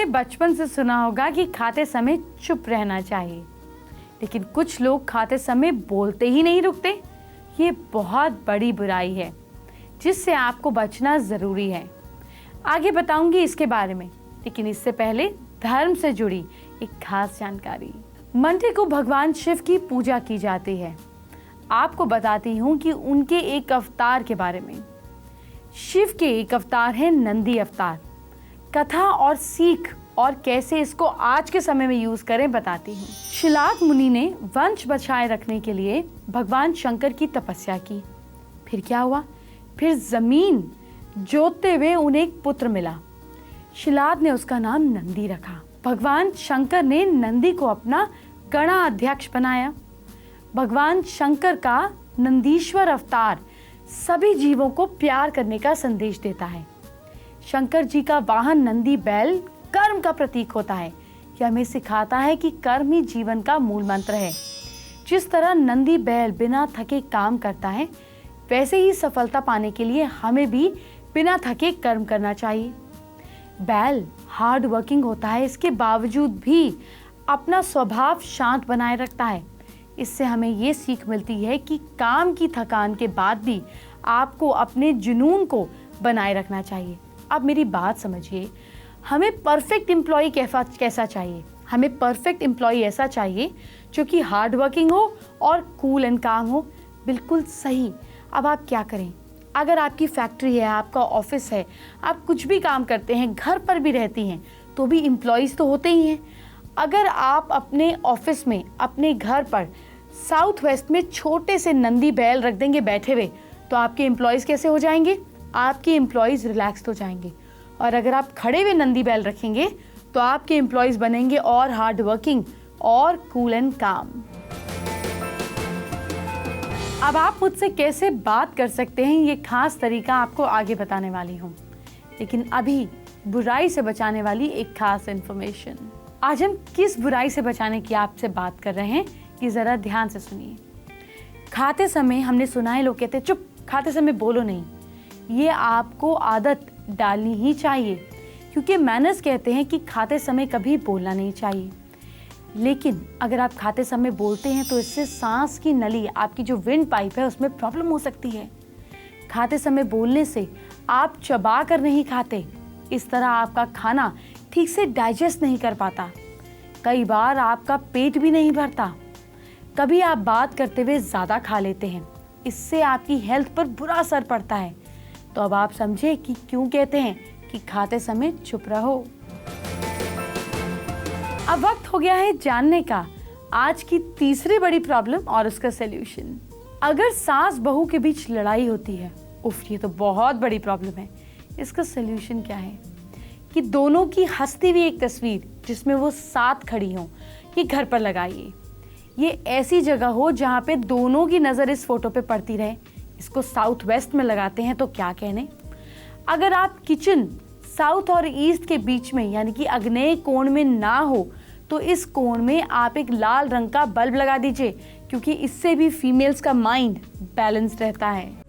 आपने बचपन से सुना होगा कि खाते समय चुप रहना चाहिए, लेकिन कुछ लोग खाते समय बोलते ही नहीं रुकते। ये बहुत बड़ी बुराई है जिससे आपको बचना ज़रूरी है। आगे बताऊंगी इसके बारे में, लेकिन इससे पहले धर्म से जुड़ी एक खास जानकारी। मंडे को भगवान शिव की पूजा की जाती है। आपको बताती हूँ कि उनके एक अवतार के बारे में। शिव के एक अवतार है नंदी अवतार। कथा और सीख और कैसे इसको आज के समय में यूज करें बताती हूँ। शिलाद मुनि ने वंश बचाए रखने के लिए भगवान शंकर की तपस्या की। फिर क्या हुआ? फिर जमीन जोतते हुए उन्हें एक पुत्र मिला। शिलाद ने उसका नाम नंदी रखा। भगवान शंकर ने नंदी को अपना गणाध्यक्ष बनाया। भगवान शंकर का नंदीश्वर अवतार सभी जीवों को प्यार करने का संदेश देता है। शंकर जी का वाहन नंदी बैल कर्म का प्रतीक होता है। यह हमें सिखाता है कि कर्म ही जीवन का मूल मंत्र है। जिस तरह नंदी बैल बिना थके काम करता है, वैसे ही सफलता पाने के लिए हमें भी बिना थके कर्म करना चाहिए। बैल हार्ड वर्किंग होता है, इसके बावजूद भी अपना स्वभाव शांत बनाए रखता है। इससे हमें ये सीख मिलती है कि काम की थकान के बाद भी आपको अपने जुनून को बनाए रखना चाहिए। अब मेरी बात समझिए, हमें परफेक्ट एम्प्लॉय कैसा चाहिए? हमें परफेक्ट एम्प्लॉय ऐसा चाहिए जो कि हार्ड वर्किंग हो और कूल एंड काम हो। बिल्कुल सही। अब आप क्या करें? अगर आपकी फैक्ट्री है, आपका ऑफिस है, आप कुछ भी काम करते हैं, घर पर भी रहती हैं, तो भी एम्प्लॉयज़ तो होते ही हैं। अगर आप अपने ऑफिस में, अपने घर पर साउथ वेस्ट में छोटे से नंदी बैल रख देंगे बैठे हुए, तो आपके एम्प्लॉयज़ कैसे हो जाएंगे? आपके एम्प्लॉयज़ रिलैक्स्ड हो जाएंगे। और अगर आप खड़े हुए नंदी बैल रखेंगे तो आपके एम्प्लॉयज़ बनेंगे और हार्ड वर्किंग और कूल एंड काम। अब आप मुझसे कैसे बात कर सकते हैं, ये खास तरीका आपको आगे बताने वाली हूँ। लेकिन अभी बुराई से बचाने वाली एक खास इन्फॉर्मेशन। आज हम किस बुराई से बचाने की आपसे बात कर रहे हैं, ये जरा ध्यान से सुनिए। खाते समय हमने सुना है लोग कहते हैं चुप, खाते समय बोलो नहीं। ये आपको आदत डालनी ही चाहिए, क्योंकि मैनर्स कहते हैं कि खाते समय कभी बोलना नहीं चाहिए। लेकिन अगर आप खाते समय बोलते हैं तो इससे सांस की नली, आपकी जो विंड पाइप है, उसमें प्रॉब्लम हो सकती है। खाते समय बोलने से आप चबा कर नहीं खाते, इस तरह आपका खाना ठीक से डाइजेस्ट नहीं कर पाता। कई बार आपका पेट भी नहीं भरता। कभी आप बात करते हुए ज़्यादा खा लेते हैं, इससे आपकी हेल्थ पर बुरा असर पड़ता है। तो अब आप समझे कि क्यों कहते हैं कि खाते समय चुप रहो। अब वक्त हो गया है जानने का आज की तीसरी बड़ी प्रॉब्लम और उसका सलूशन। अगर सास बहू के बीच लड़ाई होती है, उफ, ये तो बहुत बड़ी प्रॉब्लम है। इसका सलूशन क्या है कि दोनों की हंसती हुई एक तस्वीर जिसमें वो साथ खड़ी हो, ये घर पर लगाइए। ये ऐसी जगह हो जहाँ पे दोनों की नज़र इस फोटो पे पड़ती रहे। इसको साउथ वेस्ट में लगाते हैं तो क्या कहने। अगर आप किचन साउथ और ईस्ट के बीच में, यानी कि आग्नेय कोण में ना हो, तो इस कोण में आप एक लाल रंग का बल्ब लगा दीजिए, क्योंकि इससे भी फीमेल्स का माइंड बैलेंस रहता है।